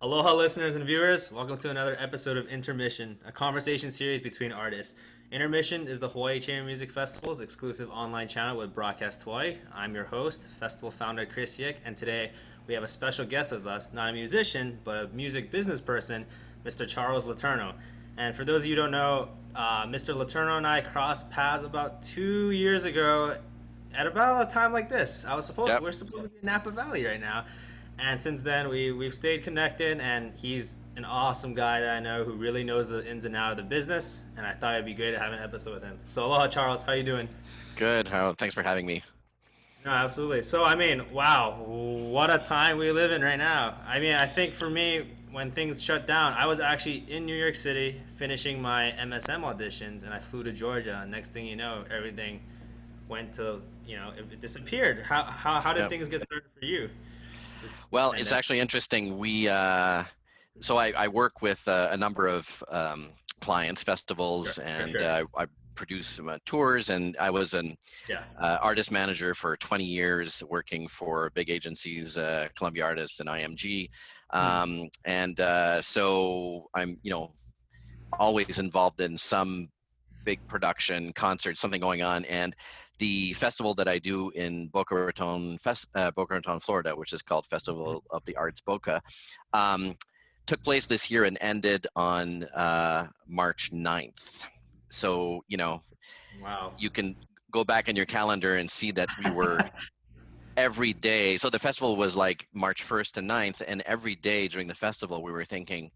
Aloha, listeners and viewers. Welcome to another episode of Intermission, a conversation series between artists. Intermission is the Hawaii Chamber Music Festival's exclusive online channel with Broadcast Hawaii. I'm your host, festival founder Chris Yick, and today we have a special guest with us, not a musician, but a music business person, Mr. Charles Letourneau. And for those of you who don't know, Mr. Letourneau and I crossed paths about 2 years ago at about a time like this. Yep. We're supposed to be in Napa Valley right now, and since then we've stayed connected. And he's an awesome guy that I know who really knows the ins and outs of the business. And I thought it'd be great to have an episode with him. So aloha, Charles. How you doing? Good. Thanks for having me. No, absolutely. So I mean, wow, what a time we live in right now. I mean, I think for me, when things shut down, I was actually in New York City finishing my MSM auditions, and I flew to Georgia. And next thing you know, everything went to, it disappeared. How did Yep. things get started for you? This Well, it's pandemic. actually interesting. I work with a number of clients, Sure, festivals, sure, and sure. I produce some tours. And I was an Yeah. artist manager for 20 years, working for big agencies, Columbia Artists and IMG. Mhm. So I'm, always involved in some big production, concert, something going on. And the festival that I do in Boca Raton, Florida, which is called Festival of the Arts Boca, um, took place this year and ended on March 9th. So, Wow. you can go back in your calendar and see that we were every day. So the festival was like March 1st to 9th, and every day during the festival, we were thinking,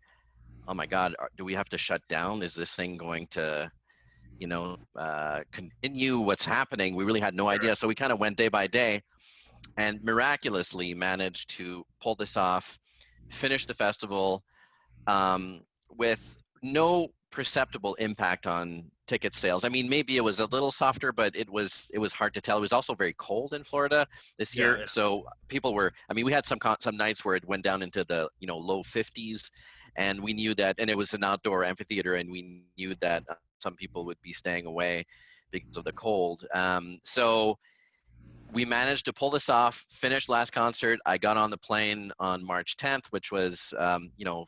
oh my God, do we have to shut down? Is this thing going to continue? What's happening? We really had no Sure. idea. So we kind of went day by day and miraculously managed to pull this off, finish the festival with no perceptible impact on ticket sales. I mean, maybe it was a little softer, but it was hard to tell. It was also very cold in Florida this Yeah, year, yeah. so people were. I mean, we had some nights where it went down into the low 50s, and we knew that, and it was an outdoor amphitheater, and we knew that some people would be staying away because of the cold. So we managed to pull this off, finish last concert. I got on the plane on March 10th, which was,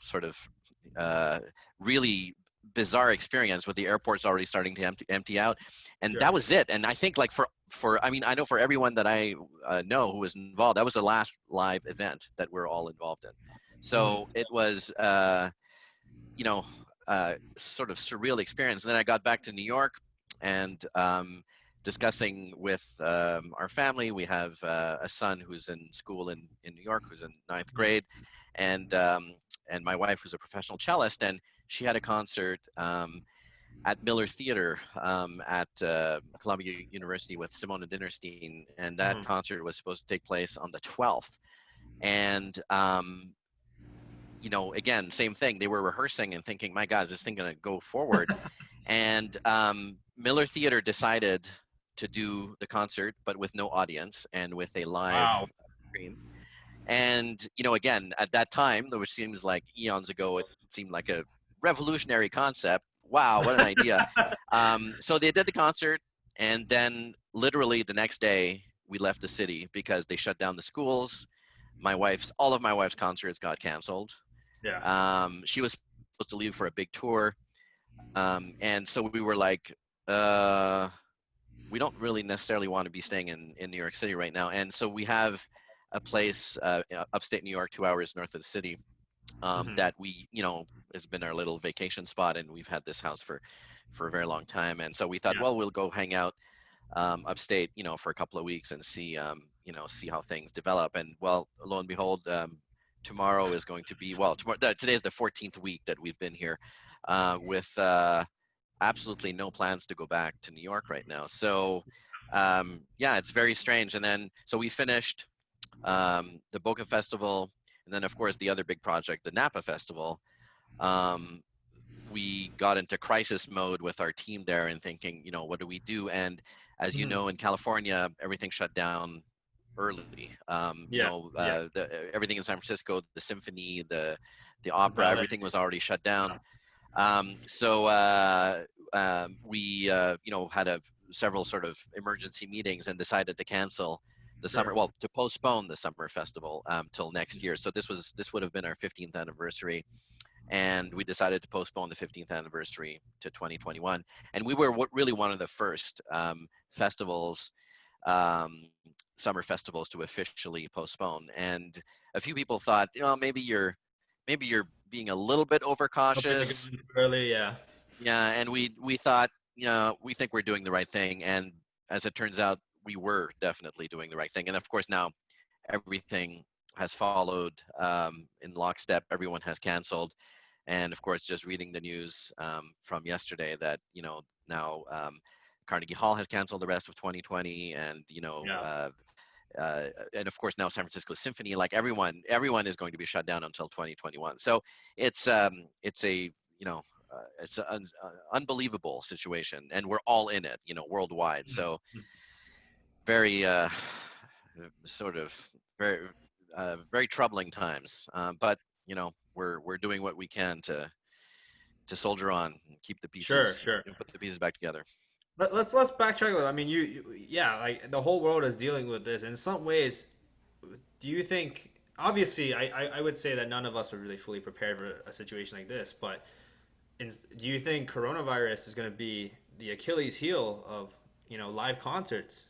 sort of uh, really bizarre experience with the airports already starting to empty out. And Sure. that was it. And I think like I mean, I know for everyone that I know who was involved, that was the last live event that we're all involved in. Mhm. So it was, you know, sort of surreal experience. And then I got back to New York and discussing with our family. We have a son who's in school in New York, who's in ninth Mhm. grade, and my wife, who's a professional cellist, and she had a concert at Miller Theater at Columbia University with Simona Dinnerstein, and that Mhm. concert was supposed to take place on the 12th. And again, same thing. They were rehearsing and thinking, "My God, is this thing going to go forward?" And Miller Theater decided to do the concert, but with no audience and with a live Wow. stream. And again, at that time, which seems like eons ago, it seemed like a revolutionary concept. Wow, what an idea! So they did the concert, and then literally the next day, we left the city because they shut down the schools. All of my wife's concerts got canceled. Yeah. She was supposed to leave for a big tour, and so we were like, uh, we don't really necessarily want to be staying in New York City right now. And so we have a place upstate New York, 2 hours north of the city, Mhm. that has been our little vacation spot, and we've had this house for a very long time. And so we thought, Yeah. well, we'll go hang out upstate, for a couple of weeks and see how things develop. And well, lo and behold, tomorrow is going to be today is the 14th week that we've been here, with absolutely no plans to go back to New York right now. So yeah, it's very strange. And then so we finished the Boca Festival, and then of course the other big project, the Napa Festival. Um, we got into crisis mode with our team there and thinking, what do we do? And as you Mhm. know, in California, everything shut down early. Yeah. Yeah. Everything in San Francisco, the symphony, the opera, Ballet. everything was already shut down. Yeah. We had several sort of emergency meetings and decided to cancel the Sure. summer, well, to postpone the summer festival till next year. So this would have been our 15th anniversary, and we decided to postpone the 15th anniversary to 2021. And we were really one of the first festivals, um, summer festivals, to officially postpone. And a few people thought, maybe you're being a little bit Hoping to go overcautious. in early, yeah. Yeah, and we thought, we think we're doing the right thing, and as it turns out, we were definitely doing the right thing. And of course, now everything has followed in lockstep. Everyone has canceled, and of course, just reading the news from yesterday that now Carnegie Hall has canceled the rest of 2020, and Yeah. and of course now San Francisco Symphony, like everyone is going to be shut down until 2021. So it's a it's an unbelievable situation, and we're all in it, worldwide. So Mhm. very sort of very very troubling times. But we're doing what we can to soldier on and keep the Sure, pieces, sure. put the pieces back together. Let's backtrack a little. I mean, yeah, like the whole world is dealing with this. In some ways, do you think? Obviously, I would say that none of us are really fully prepared for a situation like this. But do you think coronavirus is going to be the Achilles heel of live concerts?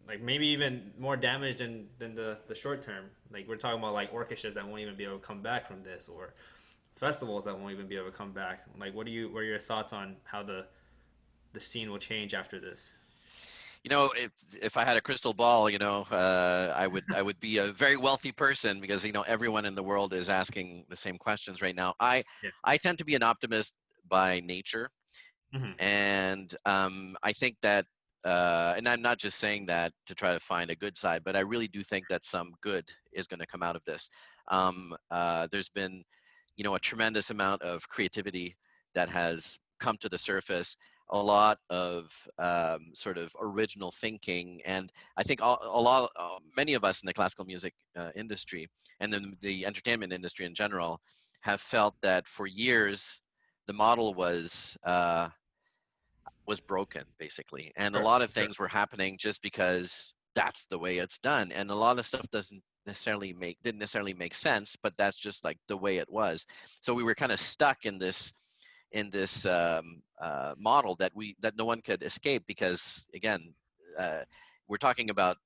Like maybe even more damage than the short term. Like we're talking about like orchestras that won't even be able to come back from this, or festivals that won't even be able to come back. Like what are your thoughts on how the scene will change after this? If I had a crystal ball, I would be a very wealthy person, because everyone in the world is asking the same questions right now. I Yeah. I tend to be an optimist by nature, Hmm. and I think that, and I'm not just saying that to try to find a good side, but I really do think that some good is going to come out of this. There's been, a tremendous amount of creativity that has come to the surface, a lot of sort of original thinking, and I think many of us in the classical music industry, and then the entertainment industry in general, have felt that for years the model was broken, basically, and a Sure, lot of sure. things were happening just because that's the way it's done, and a lot of stuff didn't necessarily make sense, but that's just like the way it was. So we were kind of stuck in this model that no one could escape, because again, uh, we're talking about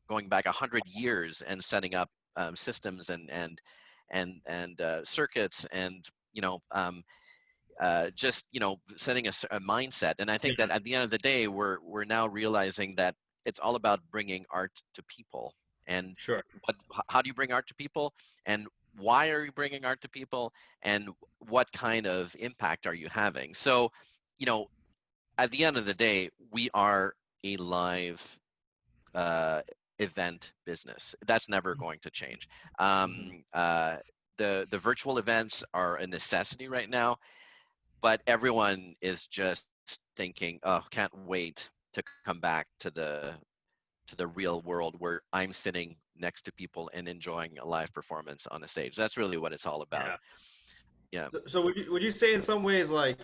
going back 100 years and setting up systems and circuits, and you know um, just setting a mindset. And I think Yeah, that at the end of the day, we're now realizing that it's all about bringing art to people. And sure. how do you bring art to people, and why are you bringing art to people, and what kind of impact are you having? So you know at the end of the day, we are a live uh, event business. That's never going to change. Hmm. The virtual events are a necessity right now, but everyone is just thinking, oh, can't wait to come back to the real world where I'm sitting next to people and enjoying a live performance on a stage. That's really what it's all about. Yeah. Yeah. So would you say in some ways like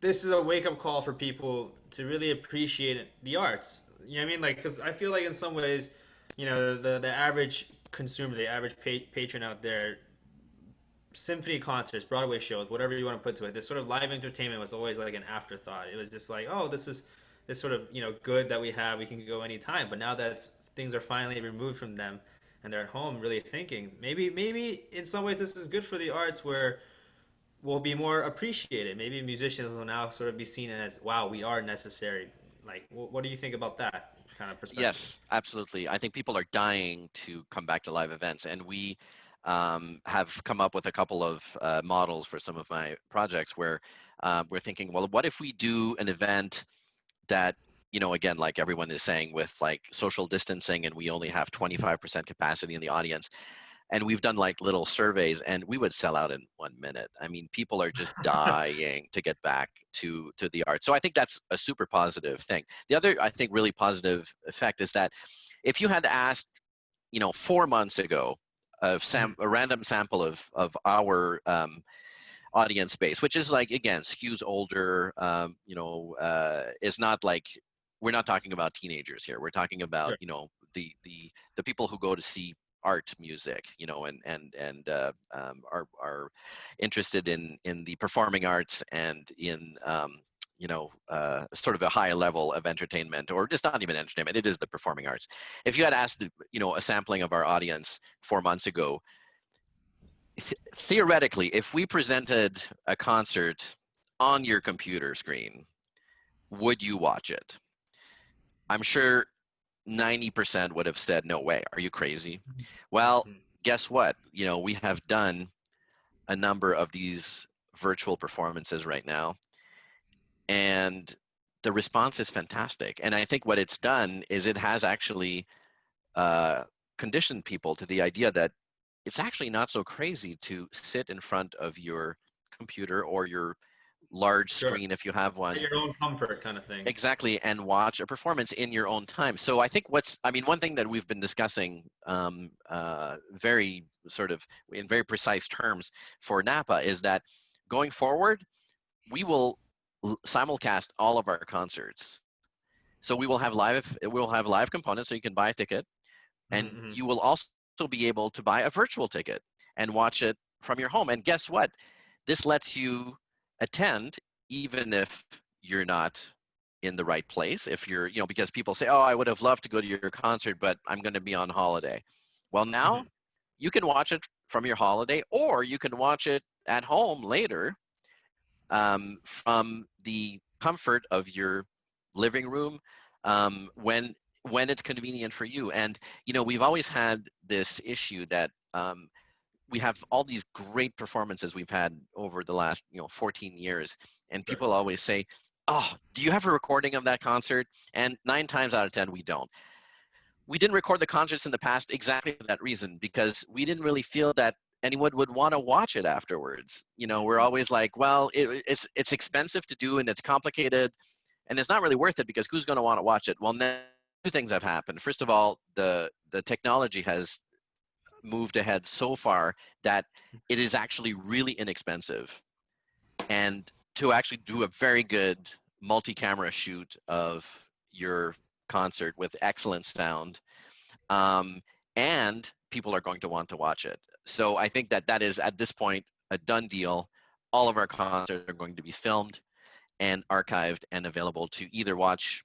this is a wake up call for people to really appreciate the arts? You know what I mean? Like, because I feel like in some ways, the average consumer, the average patron out there, symphony concerts, Broadway shows, whatever you want to put to it, this sort of live entertainment was always like an afterthought. It was just like, oh, this is this sort of good that we have. We can go anytime. But now that things are finally removed from them and they're at home, really thinking maybe in some ways this is good for the arts where will be more appreciated. Maybe musicians will now sort of be seen as, wow, we are necessary. Like, what do you think about that kind of perspective? Yes, absolutely. I think people are dying to come back to live events, and we have come up with a couple of models for some of my projects where we're thinking, well, what if we do an event that, again, like everyone is saying, with like social distancing, and we only have 25% capacity in the audience, and we've done like little surveys, and we would sell out in 1 minute. I mean, people are just dying to get back to the art. So I think that's a super positive thing. The other, I think, really positive effect is that if you had asked 4 months ago Mhm. a random sample of our audience base, which is like, again, skews older, is not like, we're not talking about teenagers here. We're talking about Sure. the people who go to see art music, you know, are interested in the performing arts and in you know, sort of a high level of entertainment, or just not even entertainment, it is the performing arts. If you had asked, you know, a sampling of our audience 4 months ago, theoretically, if we presented a concert on your computer screen, would you watch it? I'm sure 90% would have said, no way, are you crazy? Well, Mhm. guess what? You know, we have done a number of these virtual performances right now, and the response is fantastic. And I think what it's done is it has actually uh, conditioned people to the idea that it's actually not so crazy to sit in front of your computer or your large Sure. screen if you have At one. your own comfort kind of thing. Exactly, and watch a performance in your own time. So I think I mean, one thing that we've been discussing very sort of in very precise terms for Napa is that going forward, we will simulcast all of our concerts. So we'll have live components, so you can buy a ticket, and Mm-hmm. you will also be able to buy a virtual ticket and watch it from your home. And guess what? This lets you attend even if you're not in the right place. If you're, you know, because people say, oh, I would have loved to go to your concert, but I'm going to be on holiday. Well, Mm-hmm. now you can watch it from your holiday, or you can watch it at home later from the comfort of your living room when it's convenient for you. And you know, we've always had this issue that we have all these great performances we've had over the last 14 years, and Sure. people always say, oh, do you have a recording of that concert? And 9 times out of 10 we don't. We didn't record the concerts in the past exactly for that reason, because we didn't really feel that anyone would want to watch it afterwards. You know, we're Mm-hmm. always like, well, it's expensive to do and it's complicated and it's not really worth it, because who's going to want to watch it? Well, now 2 things have happened. First of all, the technology has moved ahead so far that it is actually really inexpensive, and to actually do a very good multi-camera shoot of your concert with excellent sound, um, and people are going to want to watch it. So I think that is at this point a done deal. All of our concerts are going to be filmed and archived and available to either watch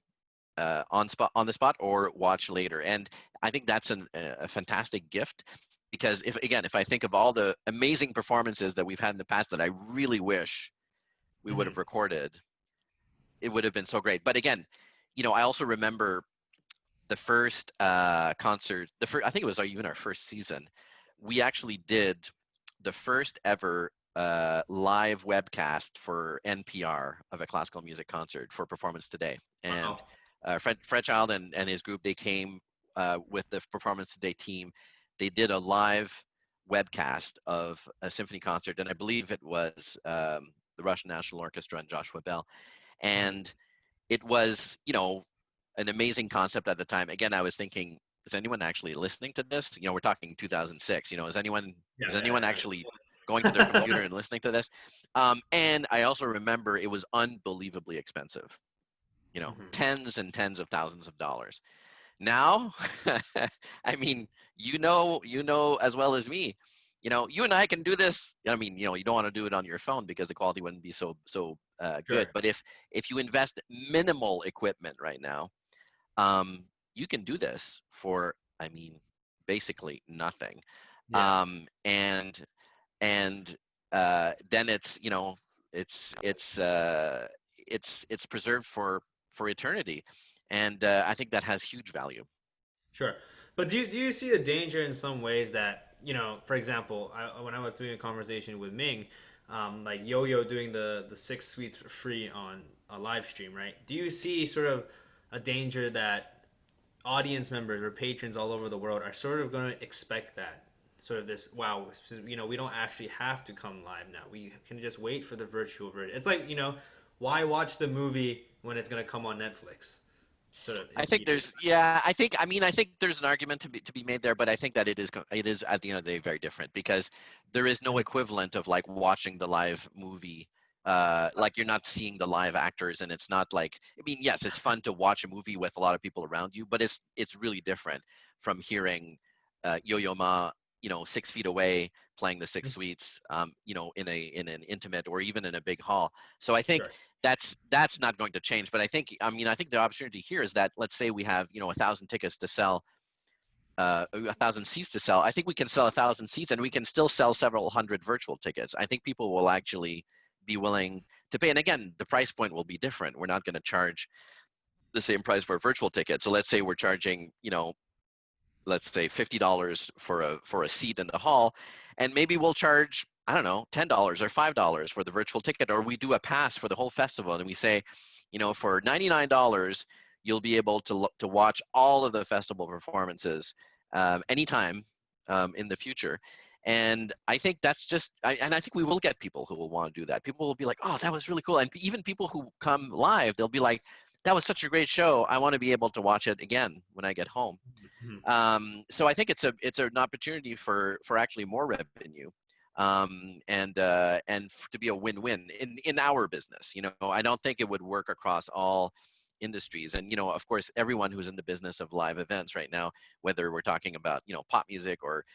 on the spot or watch later. And I think that's a fantastic gift, because if I think of all the amazing performances that we've had in the past that I really wish we would Mm-hmm. have recorded, it would have been so great. But again, you know, I also remember the first concert, I think it was even our first season, we actually did the first ever live webcast for NPR of a classical music concert for Performance Today. Wow. And Fred Child and his group, they came with the Performance Today team. They did a live webcast of a symphony concert, and I believe it was the Russian National Orchestra and Joshua Bell. Mm-hmm. And it was, you know, an amazing concept at the time. Again, I was thinking, is anyone actually listening to this? You know, we're talking 2006. You know, Yeah, is anyone yeah, actually going to their computer and listening to this? And I also remember it was unbelievably expensive. You know, Mm-hmm. tens and tens of thousands of dollars. Now, I mean, you know as well as me. You know, you and I can do this. I mean, you know, you don't want to do it on your phone because the quality wouldn't be so good. Sure. But if you invest minimal equipment right now, um, you can do this for, I mean, basically nothing. Yeah. Um, and and then it's, you know, it's it's uh, it's preserved for eternity, and I think that has huge value. Sure. But do you see a danger in some ways that, for example, when I was doing a conversation with Ming, like Yo-Yo doing the 6 suites for free on a live stream, right? Do you see sort of a danger that audience members or patrons all over the world are sort of going to expect that? Sort of this, wow, we don't actually have to come live now. We can just wait for the virtual version. It's like, why watch the movie when it's going to come on Netflix? Sort of I think immediately. there's, yeah, I think there's an argument to be made there, but I think that it is at the end of the day very different, because there is no Mhm. equivalent of like watching the live movie like you're not seeing the live actors, and it's not like, I mean, yes, it's fun to watch a movie with a lot of people around you, but it's really different from hearing Yo-Yo Ma, 6 feet away playing the Six Suites, in an intimate or even in a big hall. So I think Sure. that's not going to change. But I think the opportunity here is that, let's say we have 1,000 tickets to sell, 1,000 seats to sell. I think we can sell 1,000 seats, and we can still sell several hundred virtual tickets. I think people will actually be willing to pay. And again, the price point will be different. We're not going to charge the same price for a virtual ticket. So let's say we're charging, let's say $50 for a seat in the hall, and maybe we'll charge, I don't know, $10 or $5 for the virtual ticket, or we do a pass for the whole festival, and we say, for $99 you'll be able to watch all of the festival performances anytime in the future. And I think that's and I think we will get people who will want to do that. People will be like, oh, that was really cool. And even people who come live, they'll be like, that was such a great show. I want to be able to watch it again when I get home. Mhm. So I think it's an opportunity for actually more revenue, to be a win-win in our business. I don't think it would work across all industries. And of course, everyone who's in the business of live events right now, whether we're talking about pop music or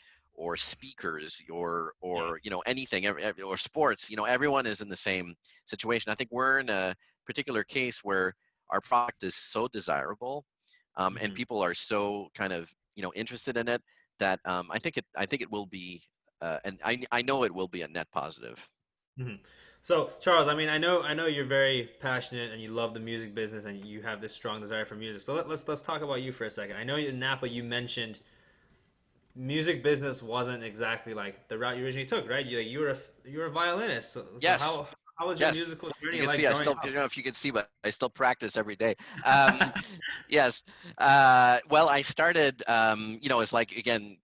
speakers Yeah. or anything, or sports, everyone is in the same situation. I think we're in a particular case where our product is so desirable, and Mhm. people are so kind of interested in it, that I think it will be, and I know it will be a net positive. Mhm. So, Charles, I mean, I know you're very passionate and you love the music business and you have this strong desire for music. So let's talk about you for a second. I know in Napa you mentioned music business wasn't exactly like the route you originally took, right? You were a violinist. So Yes, how was your yes. musical You journey can like see I growing still, up? if you can see, but I still practice every day. Um, yes. Well, I started, it's like, again,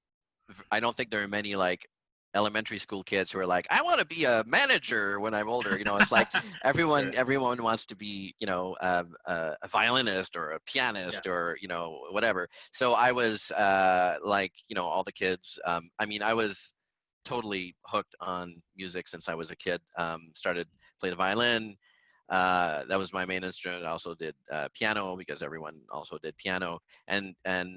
I don't think there are many like elementary school kids who are like, I want to be a manager when I'm older. It's like Sure. everyone wants to be, a violinist or a Yeah. pianist or, whatever. So I was like, all the kids. I mean, I was totally hooked on music since I was a kid. Started playing the violin. That was my main instrument. I also did piano because everyone also did piano. And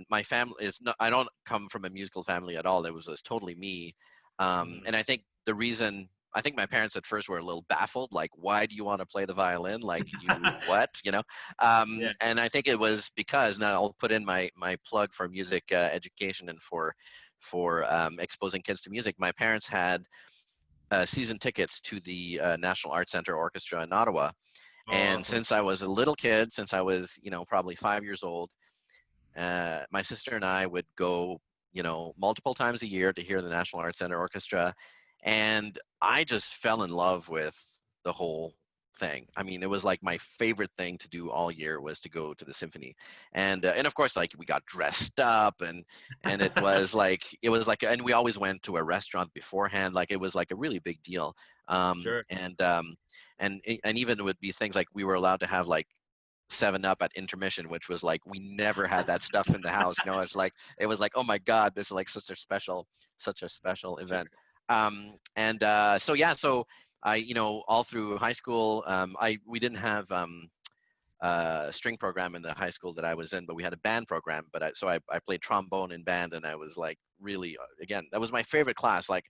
my family is not. I don't come from a musical family at all. It was totally me. Mhm. And I think the reason. I think my parents at first were a little baffled, like, why do you want to play the violin? Like, you what? Yeah. And I think it was because, now I'll put in my plug for music education and for exposing kids to music. My parents had season tickets to the National Arts Center Orchestra in Ottawa, Oh, and awesome. since I was a little kid, since I was probably 5 years old, my sister and I would go multiple times a year to hear the National Arts Center Orchestra, and I just fell in love with the whole thing. I mean, it was like my favorite thing to do all year was to go to the symphony. And of course, like, we got dressed up, and and we always went to a restaurant beforehand. Like, it was like a really big deal. Sure. And even it would be things like we were allowed to have like 7 Up at intermission, which was like, we never had that stuff in the house. It was like, oh my God, this is like such a special event. So yeah, so I, all through high school, we didn't have string program in the high school that I was in, but we had a band program. So I played trombone in band, and I was like, really, again, that was my favorite class. Like,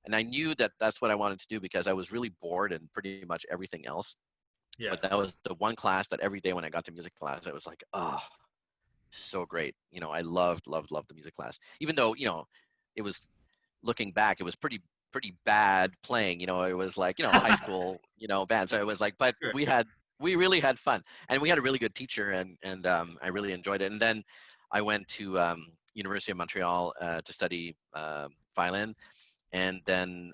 and I knew that that's what I wanted to do because I was really bored in pretty much everything else. Yeah. But that was the one class that every day when I got to music class, I was like, oh, so great. I loved the music class. Even though, it was, looking back, it was pretty bad playing. It was like, high school, band. So it was like, but Sure. we really had fun, and we had a really good teacher, and I really enjoyed it. And then I went to University of Montreal to study violin, and then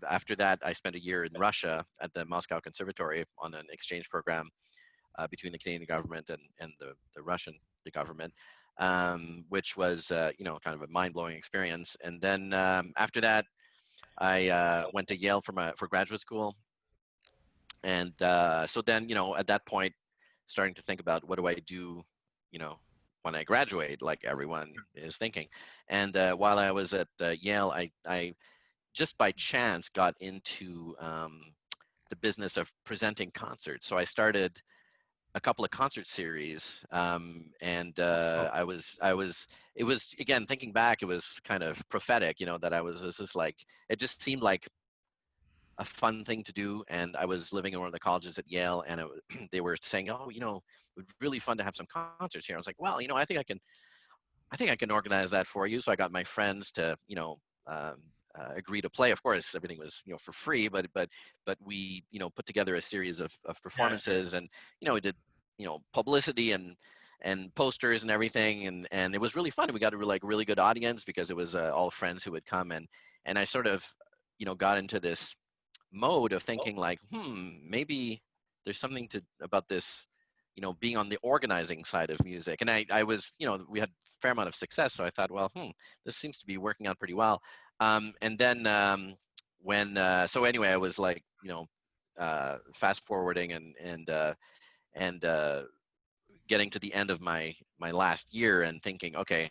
after that, I spent a year in Russia at the Moscow Conservatory on an exchange program between the Canadian government and the Russian the government, which was kind of a mind-blowing experience. And then after that, I went to Yale for graduate school, and so then at that point, starting to think about, what do I do, you know, when I graduate, like everyone is thinking. And while I was at Yale, I just by chance got into the business of presenting concerts. So I started a couple of concert series, and Oh, it was, again, thinking back, it was kind of prophetic, that this is like, it just seemed like a fun thing to do. And I was living in one of the colleges at Yale, and they were saying, oh, it would be really fun to have some concerts here. I was like, well, I think I can organize that for you. So I got my friends to, um, agree to play. Of course, everything was, for free, but we, put together a series of yeah, sure. performances, and, we did, publicity and posters and everything. And it was really fun. We got a really good audience because it was all friends who would come. And I sort of, got into this mode of thinking like, maybe there's something about this, being on the organizing side of music. And I was, we had a fair amount of success. So I thought, well, this seems to be working out pretty well. And then so anyway, I was like, fast forwarding and getting to the end of my last year and thinking, okay,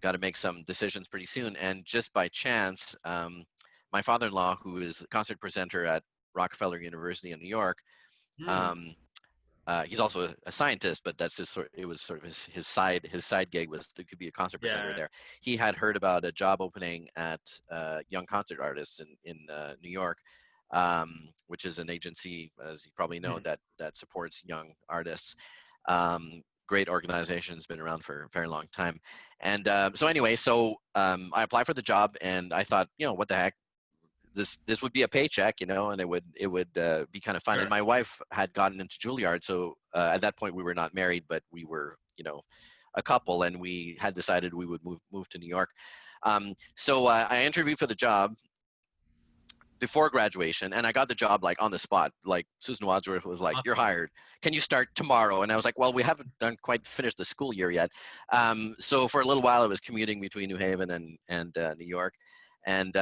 got to make some decisions pretty soon. And just by chance, my father-in-law, who is a concert presenter at Rockefeller University in New York, Hmm. um, he's also a scientist, but that's it was sort of his side gig was to could be a concert presenter Yeah. there. He had heard about a job opening at Young Concert Artists in New York, which is an agency, as you probably know, Mhm. that supports young artists. Great organization, has been around for a very long time. And so anyway, I applied for the job, and I thought, what the heck, this would be a paycheck, and it would be kind of fun. And Sure. my wife had gotten into Juilliard, so at that point we were not married, but we were, a couple, and we had decided we would move to New York. So I interviewed for the job before graduation, and I got the job like on the spot. Like Susan Wadsworth was like, "You're Awesome. hired. Can you start tomorrow?" And I was like, "Well, we haven't done quite finished the school year yet." So for a little while, I was commuting between New Haven and New York, and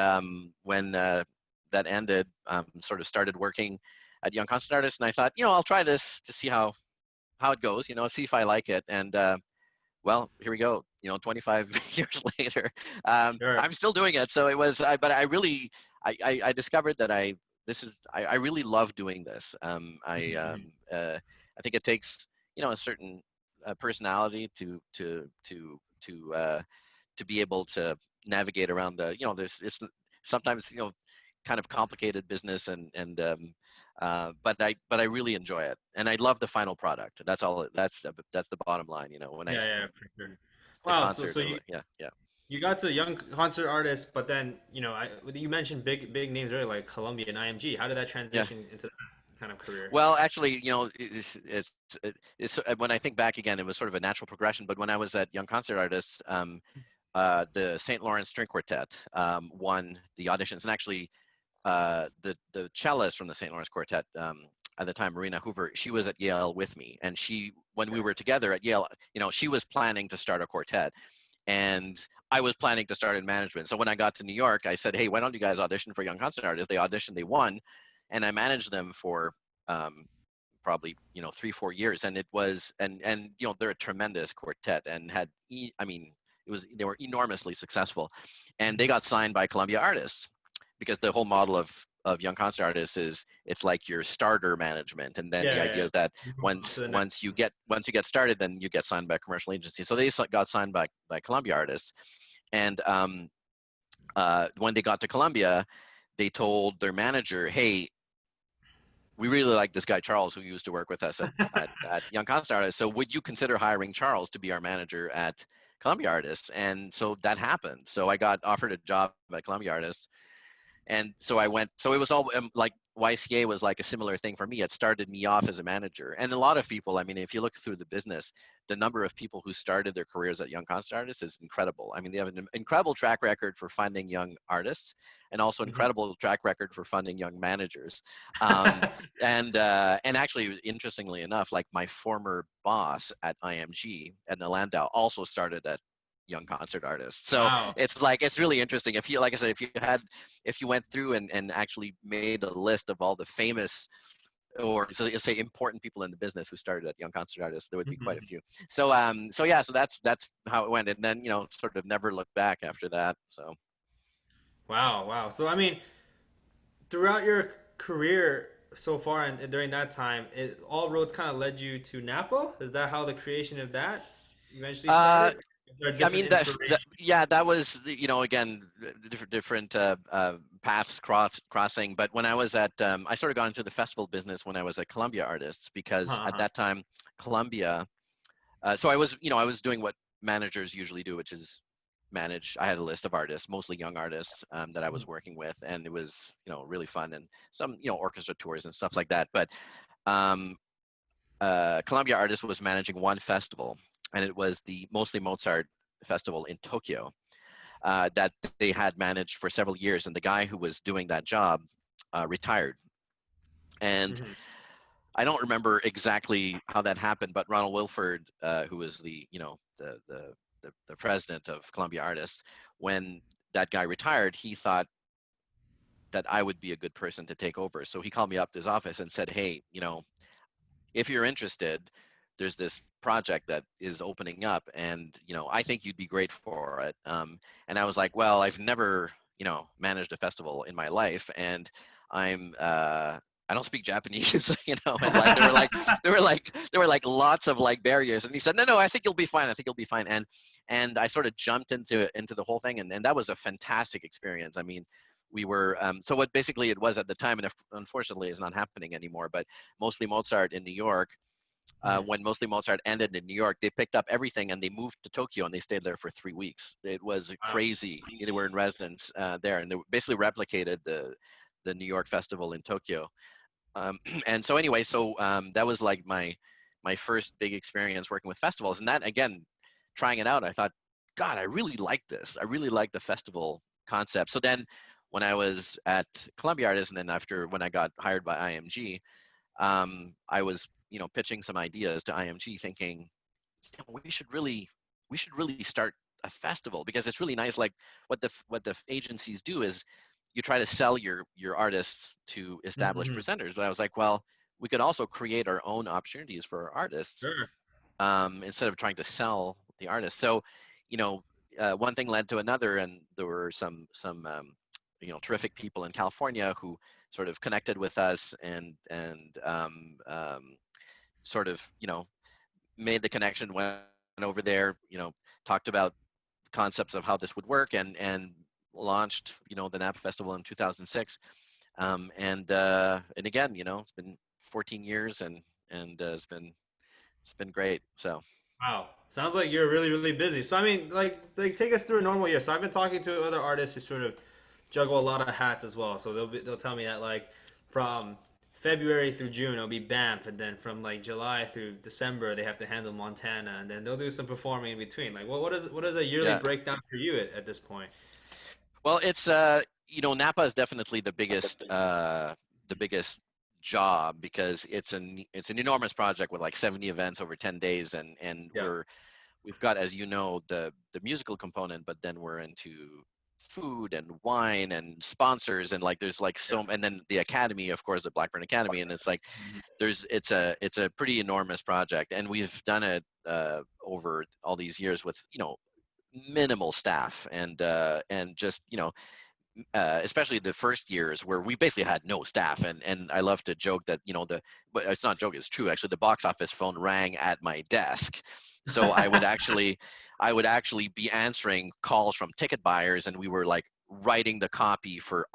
when that ended, sort of started working at Young Concert Artists, and I thought, I'll try this to see how it goes, see if I like it, and well, here we go. 25 years later, Sure. I'm still doing it. So it was, but I really, I discovered that I really love doing this. Mhm. I think it takes, a certain personality to be able to navigate around it's sometimes, kind of complicated business but I really enjoy it, and I love the final product. That's all. That's the bottom line. When I Yeah, see yeah, for sure. the Wow. So concert, so you yeah, yeah, you got to young concert artists, but then you mentioned big names earlier like Columbia and IMG. How did that yeah. transition into that kind of career? Well, actually, when I think back again, it was sort of a natural progression. But when I was at Young Concert Artists, the St. Lawrence String Quartet won the auditions, and actually, the cellist from the St. Lawrence Quartet, at the time, Marina Hoover, she was at Yale with me, and when we were together at Yale, she was planning to start a quartet, and I was planning to start in management. So when I got to New York, I said, "Hey, why don't you guys audition for Young Concert Artists?" They auditioned, they won, and I managed them for um, probably 3-4 years, and it was and they're a tremendous quartet and I mean, they were enormously successful, and they Mhm. got signed by Columbia Artists because the whole model of Young Concert Artists is it's like your starter management, and then Yeah, the yeah, idea yeah. is that You move on to once the next. you get started, then you get signed by a commercial agency. So they got signed by Columbia Artists, and when they got to Columbia, they told their manager, "Hey, we really like this guy Charles, who used to work with us at Young Concert Artists. So would you consider hiring Charles to be our manager at Columbia Artists?" And so that happened. So I got offered a job at Columbia Artists, and so I went. So it was all like YCA was like a similar thing for me. It started me off as a manager, and a lot of people. I mean, if you look through the business, the number of people who started their careers at Young Concert Artists is incredible. I mean, they have an incredible track record for finding young artists, and also Mhm. incredible track record for finding young managers. Um, and actually, interestingly enough, like my former boss at IMG, Edna Landau, also started at Young Concert Artists. So Wow. it's really interesting. If you, like I said, if you went through and actually made a list of all the famous, or so say important people in the business who started at Young Concert Artists, there would be quite a Mhm. few. So yeah, so that's how it went, and then sort of never looked back after that. So Wow, wow. So I mean, throughout your career so far and during that time, all roads kind of led you to Napa. Is that how the creation of that eventually Uh, started? Is there a I different mean, inspiration? yeah, that was, again, different paths crossing. But when I was at, I sort of got into the festival business when I was at Columbia Artists, because at Uh-huh. that time, Columbia, so I was doing what managers usually do, which is manage. I had a list of artists, mostly young artists, that I was working with, and it was, really fun, and some, orchestra tours and stuff like that. But um, Columbia Artists was managing one festival, and it was the Mostly Mozart Festival in Tokyo, that they had managed for several years. And the guy who was doing that job retired. And Hmm. I don't remember exactly how that happened, but Ronald Wilford, who was the president of Columbia Artists, when that guy retired, he thought that I would be a good person to take over. So he called me up to his office and said, "Hey, if you're interested, there's this project that is opening up, and I think you'd be great for it." And I was like, "Well, I've never, managed a festival in my life, and I'm I don't speak Japanese, and like there were like lots of like barriers." And he said, "No, I think you'll be fine. I think you'll be fine." And I sort of jumped into the whole thing, and that was a fantastic experience. I mean, we were so what basically it was at the time, and unfortunately is not happening anymore, but Mostly Mozart in New York. Hmm. When Mostly Mozart ended in New York, they picked up everything and they moved to Tokyo, and they stayed there for 3 weeks. It was Wow. crazy. They were in residence there, and they basically replicated the New York festival in Tokyo. And so anyway, that was like my first big experience working with festivals, and that again, trying it out, I thought, God, I really like this. I really like the festival concept. So then, when I was at Columbia Artists, and then after when I got hired by IMG, I was pitching some ideas to IMG, thinking, we should really start a festival, because it's really nice. Like what the agencies do is you try to sell your artists to established Hmm. presenters. But I was like, well, we could also create our own opportunities for our artists, Sure. instead of trying to sell the artist. So, you know, one thing led to another, and there were some terrific people in California who sort of connected with us, and sort of made the connection, went over there, talked about concepts of how this would work, and launched the Napa Festival in 2006. And again, it's been 14 years, and it's been great. So Wow. Sounds like you're really, really busy. So I mean, like take us through a normal year. So I've been talking to other artists who sort of juggle a lot of hats as well. So they'll tell me that like from February through June it'll be Banff, and then from like July through December they have to handle Montana, and then they'll do some performing in between. Like what is a yearly yeah, breakdown for you at this point? well, it's Napa is definitely the biggest job, because it's an enormous project with like 70 events over 10 days, and Yeah. we've got, as you know, the musical component, but then we're into food and wine and sponsors, and like there's like Yeah. and then the academy, of course, the Blackburn Academy, and it's like Mhm. it's a pretty enormous project, and we've done it over all these years with minimal staff, and just especially the first years where we basically had no staff. And I love to joke that but it's not a joke, it's true actually, the box office phone rang at my desk. So I would actually be answering calls from ticket buyers, and we were like writing the copy for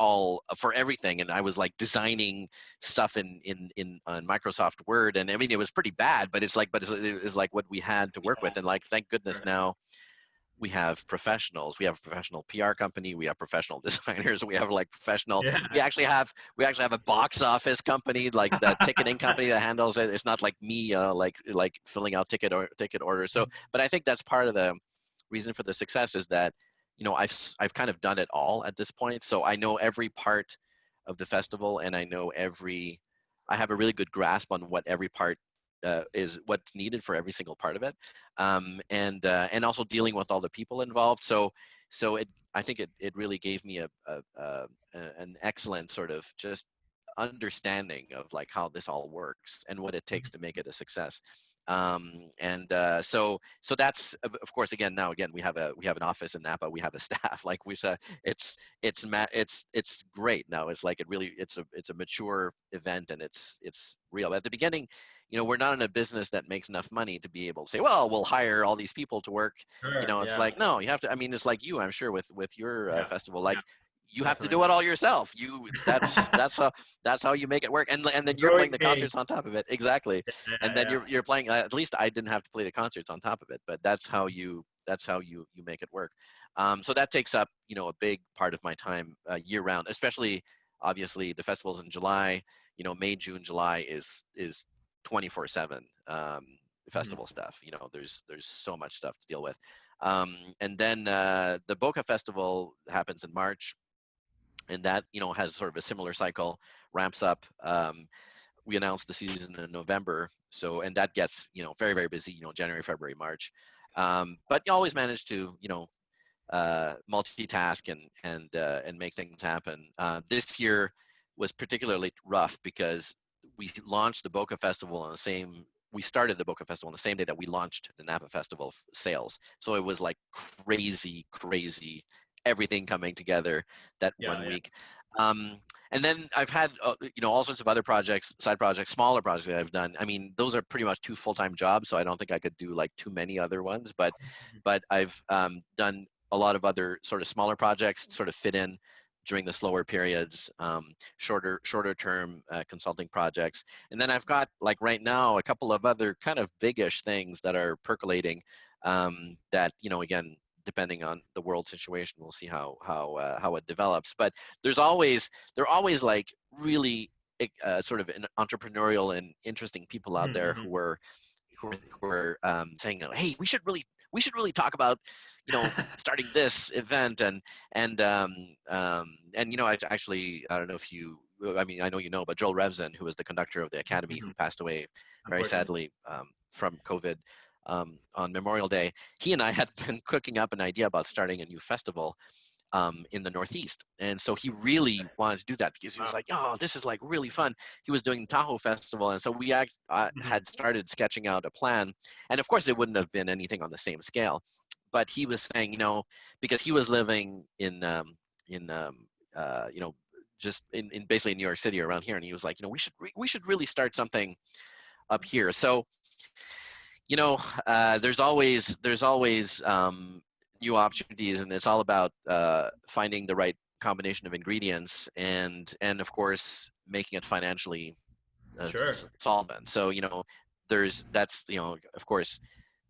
everything, and I was like designing stuff in on Microsoft Word. And I mean, it was pretty bad, but it's like what we had to work with. And like, thank goodness Sure. now we have professionals. We have a professional PR company. We have professional designers. We have like professional. Yeah. We actually have a box office company, like the ticketing company that handles it. It's not like me, like filling out ticket orders. So, but I think that's part of the reason for the success, is that I've kind of done it all at this point. So I know every part of the festival, and I have a really good grasp on what every part is, what's needed for every single part of it, and also dealing with all the people involved. So I think it really gave me an excellent sort of just understanding of like how this all works and what it takes to make it a success. So that's of course again we have an office in Napa, we have a staff. Like we said, it's great now. It's like it's a mature event, and it's real. At the beginning, we're not in a business that makes enough money to be able to say, well, we'll hire all these people to work. Sure. It's Yeah. like, no, you have to. I mean, it's like you, I'm sure, with your Yeah. festival, Yeah. like you have to Definitely. do it all yourself. That's how you make it work, and then you're Growing playing the pains. concerts on top of it. Exactly. Yeah. And then Yeah. you're playing, at least I didn't have to play the concerts on top of it, but that's how you make it work. So that takes up a big part of my time year round, especially obviously the festivals in July. May, June, July is 24/7 Mhm. festival stuff. There's so much stuff to deal with. And then the Boca Festival happens in March, and that has sort of a similar cycle, ramps up. We announced the season in November, and that gets very, very busy, January, February, March. But you always manage to multitask and make things happen. This year was particularly rough because we launched the Boca Festival on the same. We started the Boca Festival on the same day that we launched the Napa Festival sales. So it was like crazy, crazy, everything coming together that Yeah. one Yeah. week. Um, and then I've had all sorts of other projects, side projects, smaller projects that I've done. I mean, those are pretty much 2 full-time jobs, so I don't think I could do like too many other ones. But I've done a lot of other sort of smaller projects sort of fit in during the slower periods, shorter term consulting projects. And then I've got, like right now, a couple of other kind of biggish things that are percolating, that again, depending on the world situation, we'll see how it develops. But there are always like really sort of entrepreneurial and interesting people out Mhm, there mhm. who are saying, hey, we should really talk about starting this event. And I don't know if you, I mean, I know but Joel Revson, who was the conductor of the Academy, who Mhm. passed away very Unfortunately. sadly from COVID on Memorial Day, he and I had been cooking up an idea about starting a new festival in the Northeast. And so he really wanted to do that because he was Wow. like, oh, this is like really fun. He was doing the Tahoe Festival. And so we Mhm. had started sketching out a plan. And of course, it wouldn't have been anything on the same scale. But he was saying, because he was living in you know, just in basically New York City or around here. And he was like, we should really start something up here. So there's always new opportunities, and it's all about finding the right combination of ingredients and of course making it financially Sure. solvent. So that's of course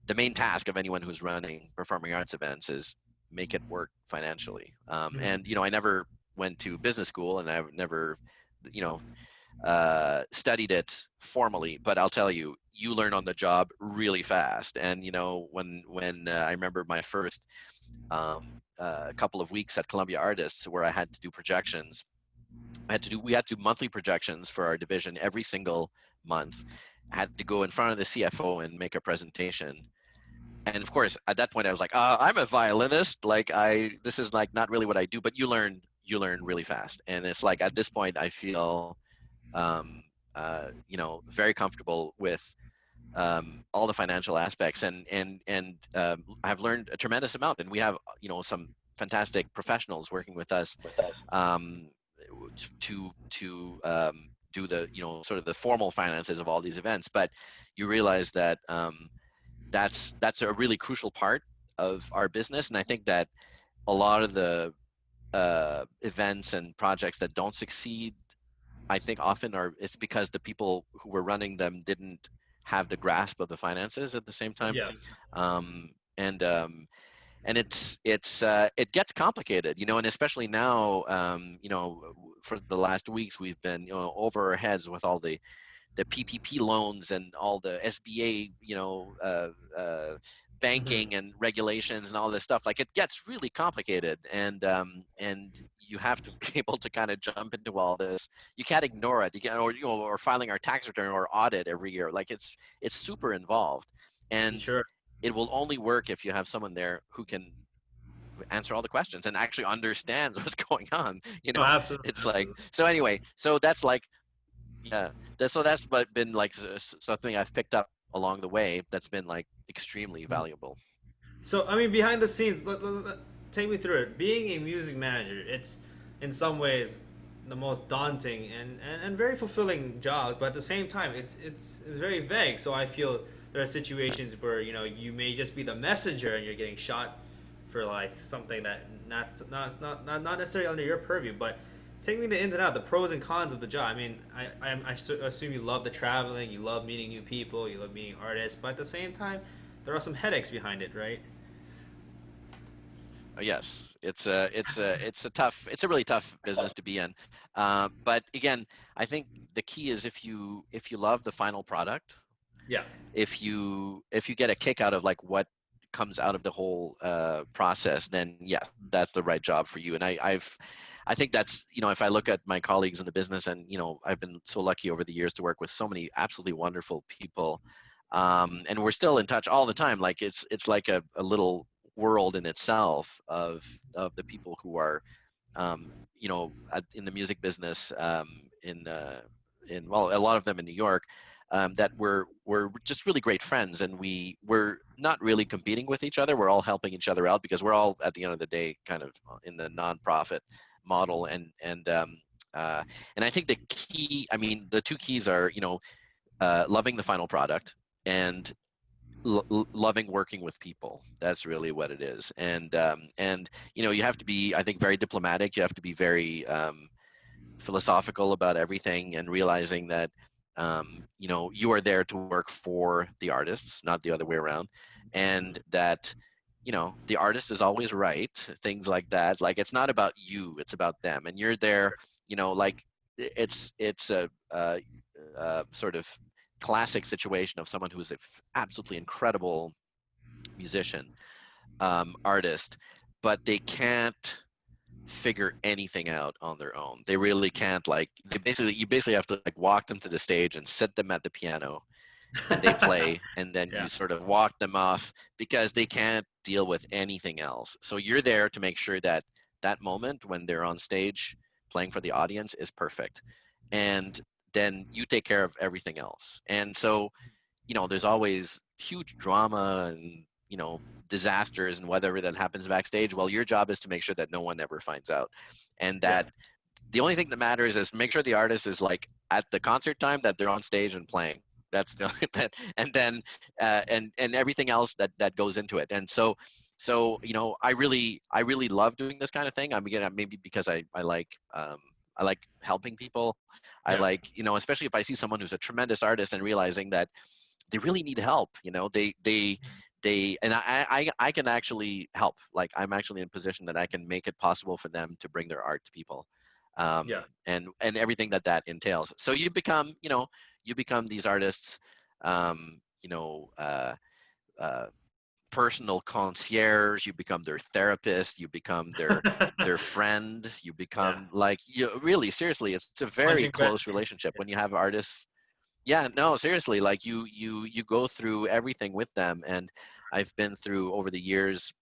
the main task of anyone who's running performing arts events is make it work financially. Mhm. And I never went to business school, and I've never you know studied it formally, but I'll tell you, you learn on the job really fast. And when I remember my first couple of weeks at Columbia Artists, where I had to do projections, we had to do monthly projections for our division every single month. I had to go in front of the CFO and make a presentation. And of course, at that point, I was like, I'm a violinist. Like this is like not really what I do. But you learn really fast. And it's like at this point, I feel um, very comfortable with all the financial aspects, and I've learned a tremendous amount. And we have some fantastic professionals working with us um, to do the sort of the formal finances of all these events. But you realize that that's a really crucial part of our business, and I think that a lot of the events and projects that don't succeed, I think often it's because the people who were running them didn't have the grasp of the finances at the same time. Yeah. Um, and it gets complicated, and especially now, for the last weeks we've been over our heads with all the PPP loans and all the SBA, Mhm. banking and regulations and all this stuff. Like it gets really complicated, and you have to be able to kind of jump into all this. You can't ignore it. You can, or filing our tax return or audit every year. Like it's super involved, and Sure. it will only work if you have someone there who can answer all the questions and actually understand what's going on. Oh, absolutely. It's like, Absolutely. so anyway, so that's like, yeah, that's been like something I've picked up along the way that's been like extremely valuable. So I mean, behind the scenes, take me through it. Being a music manager, it's in some ways the most daunting and very fulfilling jobs, but at the same time, it's very vague. So I feel there are situations where you may just be the messenger and you're getting shot for like something that not necessarily under your purview, but take me the ins and out, the pros and cons of the job. I mean, assume you love the traveling, you love meeting new people, you love meeting artists, but at the same time, there are some headaches behind it, right? Yes, it's a really tough business to be in. But again, I think the key is if you love the final product, Yeah. if you get a kick out of like what comes out of the whole process, then yes, that's the right job for you. And I think that's, if I look at my colleagues in the business, and I've been so lucky over the years to work with so many absolutely wonderful people, and we're still in touch all the time. Like it's like a little world in itself of the people who are in the music business, in well, a lot of them in New York, that we're just really great friends, and we're not really competing with each other. We're all helping each other out because we're all, at the end of the day, kind of in the nonprofit model. And I think the key, I mean, the two keys are, loving the final product and loving working with people. That's really what it is. And you have to be, I think, very diplomatic. You have to be very philosophical about everything, and realizing that you are there to work for the artists, not the other way around, and that the artist is always right, things like that. Like, it's not about you, it's about them, and you're there. Like, it's a sort of classic situation of someone who's an absolutely incredible musician, artist, but they can't figure anything out on their own. They really can't. Like, you basically have to like walk them to the stage and sit them at the piano, and they play, and then Yeah. you sort of walk them off because they can't deal with anything else. So you're there to make sure that that moment when they're on stage playing for the audience is perfect, and then you take care of everything else. And so there's always huge drama and disasters and whatever that happens backstage. Well, your job is to make sure that no one ever finds out, and Yeah. that the only thing that matters is make sure the artist is like at the concert time that they're on stage and playing. That's the only that, and then and everything else that goes into it. And so I really love doing this kind of thing. I'm again, maybe because I like helping people. I Yeah. like, especially if I see someone who's a tremendous artist and realizing that they really need help. And I can actually help. Like, I'm actually in a position that I can make it possible for them to bring their art to people, Yeah. and everything that entails. So you become these artists, um, you know, uh, uh, personal concierge. You become their therapist. You become their friend. You Yeah. become like, really, seriously, it's a very Punching bag. close relationship when you have artists. Yeah, no, seriously, like you go through everything with them. And I've been through over the years,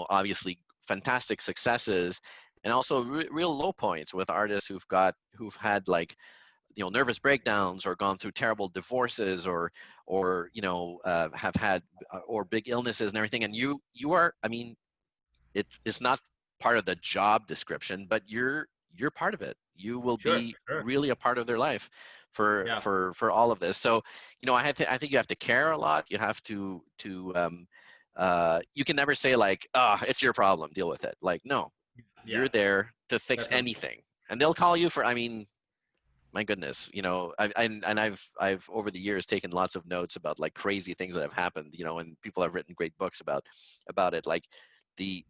obviously fantastic successes, and also real low points with artists who've had like, nervous breakdowns, or gone through terrible divorces, or have had or big illnesses and everything. And you are, I mean, it's not part of the job description, but you're part of it. You will Sure. be Sure. really a part of their life for Yeah. for all of this. So, I think you have to care a lot. You have to you can never say like, it's your problem, deal with it. Like, no, Yeah. you're there to fix Definitely. anything, and they'll call you for, I mean, my goodness, I've over the years taken lots of notes about like crazy things that have happened, and people have written great books about it. Like, the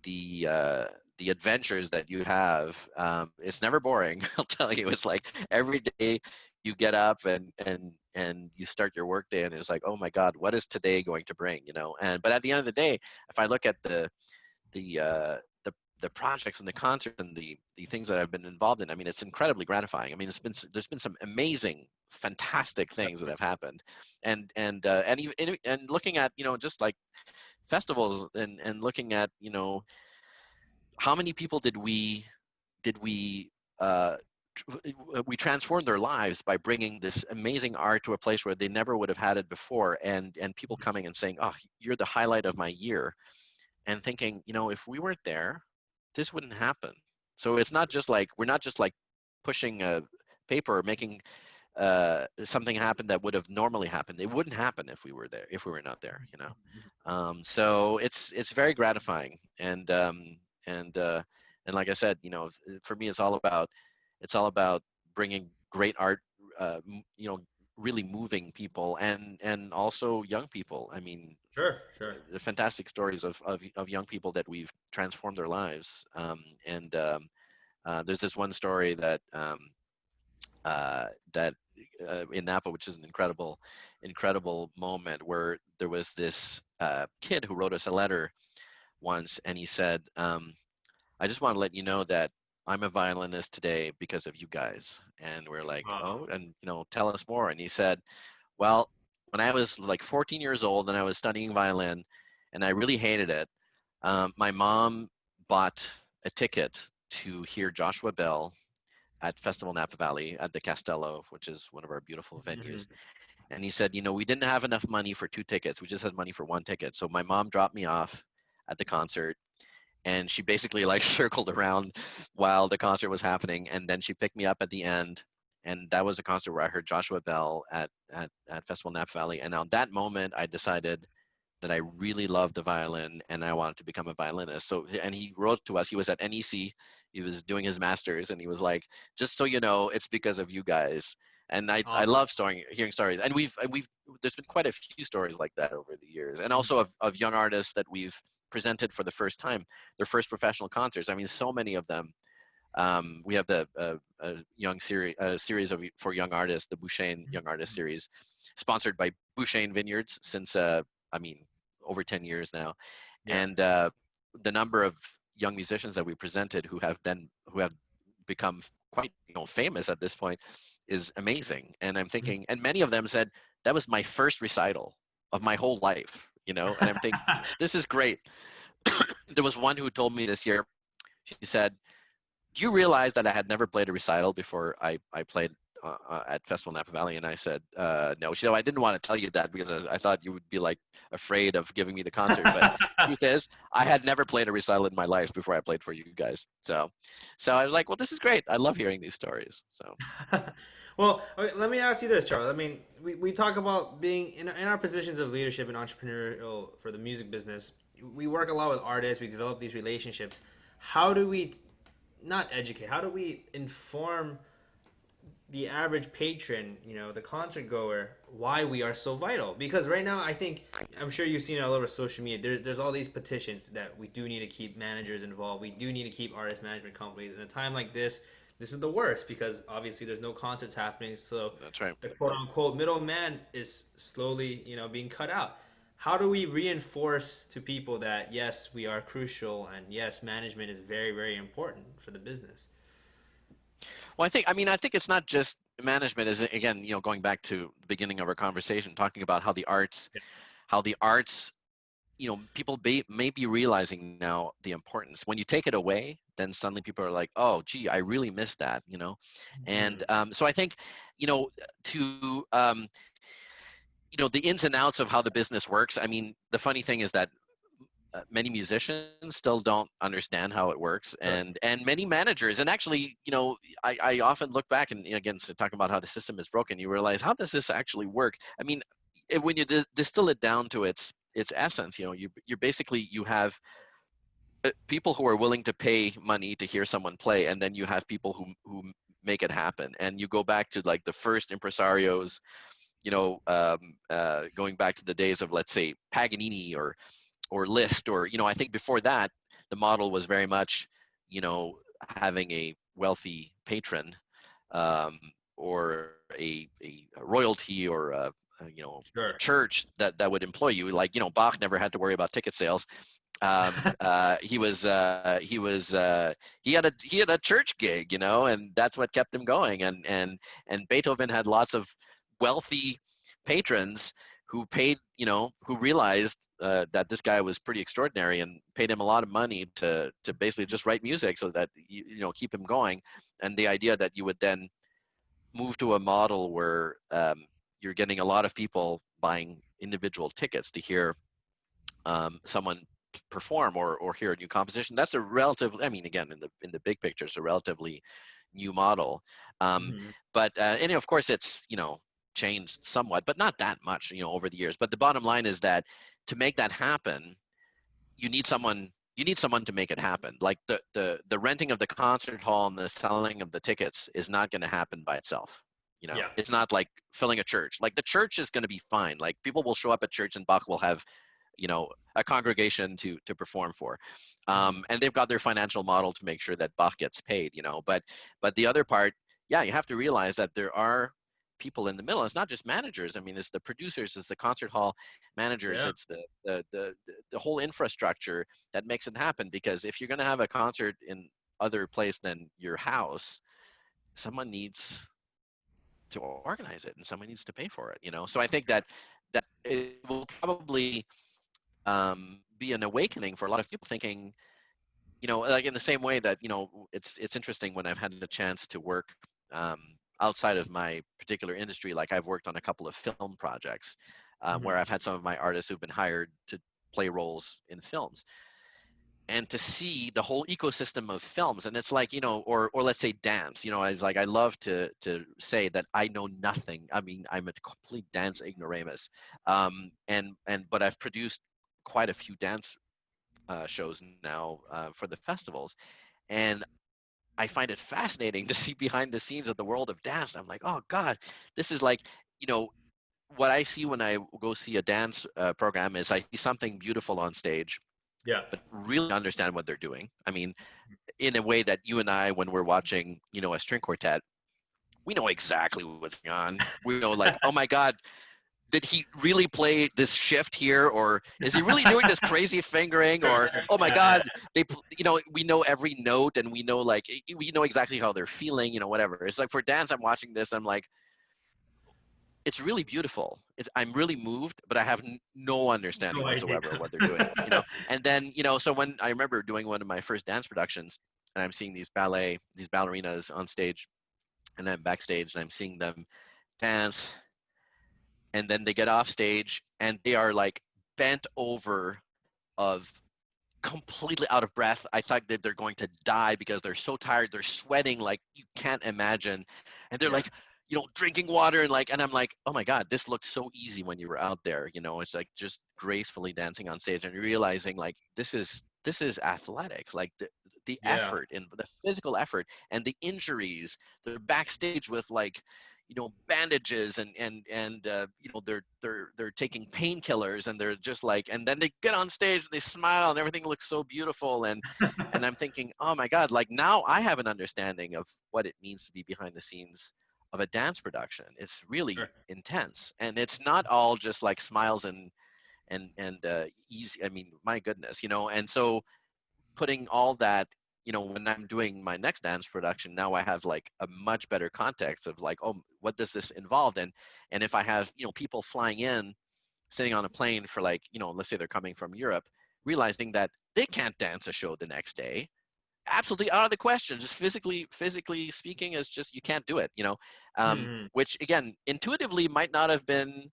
adventures that you have, it's never boring. I'll tell you, it's like every day you get up and you start your workday, and it's like, oh my God, what is today going to bring? And but at the end of the day, if I look at the uh, the the projects and the concert and the things that I've been involved in, I mean, it's incredibly gratifying. I mean, there's been some amazing, fantastic things that have happened, and even and looking at, just like festivals, and looking at, how many people did we uh, we transformed their lives by bringing this amazing art to a place where they never would have had it before, and people coming and saying, oh, you're the highlight of my year, and thinking, if we weren't there, this wouldn't happen. So it's not just like, we're not just like pushing a paper or making something happen that would have normally happened. It wouldn't happen if we were there, if we were not there, so it's very gratifying. And like I said, for me, it's all about bringing great art, really moving people, and also young people. I mean, Sure. the fantastic stories of young people that we've transformed their lives. There's this one story that in Napa, which is an incredible moment, where there was this kid who wrote us a letter once, and he said, I just want to let you know that I'm a violinist today because of you guys. And we're like, Wow. oh, and tell us more. And he said, well, when I was like 14 years old and I was studying violin and I really hated it, my mom bought a ticket to hear Joshua Bell at Festival Napa Valley at the Castello, which is one of our beautiful venues. And he said, we didn't have enough money for 2 tickets. We just had money for 1 ticket. So my mom dropped me off at the concert, and she basically like circled around while the concert was happening. And then she picked me up at the end. And that was a concert where I heard Joshua Bell at Festival Napa Valley. And on that moment, I decided that I really loved the violin and I wanted to become a violinist. So, and he wrote to us, he was at NEC, he was doing his master's, and he was like, just so you know, it's because of you guys. And I Awesome. love hearing stories. And there's been quite a few stories like that over the years. And also of young artists that we've presented for the first time, their first professional concerts. I mean, so many of them. We have the series for young artists, the Bouchain Young Artist Series, sponsored by Bouchain Vineyards since over 10 years now. Yeah. And the number of young musicians that we presented who have become quite famous at this point is amazing. And I'm thinking, and many of them said that was my first recital of my whole life, and I'm thinking, this is great. There was one who told me this year, she said, do you realize that I had never played a recital before I played at Festival Napa Valley? And I said, no. She said, I didn't want to tell you that because I thought you would be like afraid of giving me the concert. But the truth is, I had never played a recital in my life before I played for you guys. So I was like, well, this is great. I love hearing these stories. So. Well, okay, let me ask you this, Charles. I mean, we talk about being in our positions of leadership and entrepreneurial for the music business. We work a lot with artists. We develop these relationships. How do we not educate? How do we inform the average patron, the concert goer, why we are so vital? Because right now, I'm sure you've seen it all over social media. There's all these petitions that we do need to keep managers involved. We do need to keep artist management companies. In a time like this is the worst because obviously there's no concerts happening. So That's right. the quote unquote middleman is slowly, being cut out. How do we reinforce to people that yes, we are crucial and yes, management is very, very important for the business? Well, I think it's not just management. Is again, going back to the beginning of our conversation, talking about how the arts, people may be realizing now the importance. When you take it away, then suddenly people are like, oh, gee, I really missed that, And so I think, to the ins and outs of how the business works. I mean, the funny thing is that many musicians still don't understand how it works, and many managers, and actually, I often look back and again, so talking about how the system is broken, you realize, how does this actually work? I mean, when you distill it down to its essence, you're basically, you have people who are willing to pay money to hear someone play, and then you have people who make it happen. And you go back to like the first impresarios, going back to the days of, let's say, Paganini or Liszt, or I think before that the model was very much having a wealthy patron, or a royalty, or a church that would employ you. Like Bach never had to worry about ticket sales. He had a church gig, and that's what kept him going. And Beethoven had lots of wealthy patrons who paid, who realized that this guy was pretty extraordinary and paid him a lot of money to basically just write music so that keep him going. And the idea that you would then move to a model where you're getting a lot of people buying individual tickets to hear someone perform or hear a new composition. That's a relatively, I mean, again, in the big picture, it's a relatively new model. But and of course, it's changed somewhat, but not that much, over the years. But the bottom line is that to make that happen, you need someone. You need someone to make it happen. Like the renting of the concert hall and the selling of the tickets is not going to happen by itself. Yeah. It's not like filling a church. Like the church is going to be fine. Like people will show up at church and Bach will have a congregation to perform for, and they've got their financial model to make sure that Bach gets paid, but the other part, yeah, you have to realize that there are people in the middle. It's not just managers. I mean, it's the producers, it's the concert hall managers, Yeah. it's the whole infrastructure that makes it happen. Because if you're going to have a concert in other place than your house, someone needs to organize it and someone needs to pay for it, so I think that it will probably be an awakening for a lot of people thinking, like in the same way that, it's interesting when I've had the chance to work outside of my particular industry. Like I've worked on a couple of film projects where I've had some of my artists who've been hired to play roles in films, and to see the whole ecosystem of films. And it's like, or let's say dance, I love to say that I know nothing. I mean, I'm a complete dance ignoramus. But I've produced quite a few dance shows now for the festivals, and I find it fascinating to see behind the scenes of the world of dance. I'm like, oh God, this is like, what I see when I go see a dance program is I see something beautiful on stage, Yeah. but really understand what they're doing. I mean, in a way that you and I, when we're watching, a string quartet, we know exactly what's going on. We know, like, oh my God, did he really play this shift here, or is he really doing this crazy fingering, or oh my God, we know every note, and we know, like, we know exactly how they're feeling, whatever. It's like for dance, I'm watching this, I'm like, it's really beautiful. I'm really moved, but I have no understanding No idea. whatsoever of what they're doing, And then, so when I remember doing one of my first dance productions, and I'm seeing these ballerinas on stage, and I'm backstage, and I'm seeing them dance, and then they get off stage, and they are like bent over, of completely out of breath. I thought that they're going to die because they're so tired. They're sweating like you can't imagine, and they're like, drinking water, and I'm like, oh my God, this looked so easy when you were out there. It's like just gracefully dancing on stage, and realizing like this is athletics, like the Yeah. effort and the physical effort and the injuries. They're backstage with like, bandages, and they're taking painkillers, and they're just like, and then they get on stage and they smile and everything looks so beautiful, and I'm thinking, oh my God, like now I have an understanding of what it means to be behind the scenes of a dance production. It's really Sure. intense, and it's not all just like smiles and easy. I mean, my goodness, and so putting all that, when I'm doing my next dance production, now I have like a much better context of like, oh, what does this involve? And if I have, people flying in, sitting on a plane for like, let's say they're coming from Europe, realizing that they can't dance a show the next day, absolutely out of the question. Just physically speaking, is just, you can't do it, which again, intuitively might not have been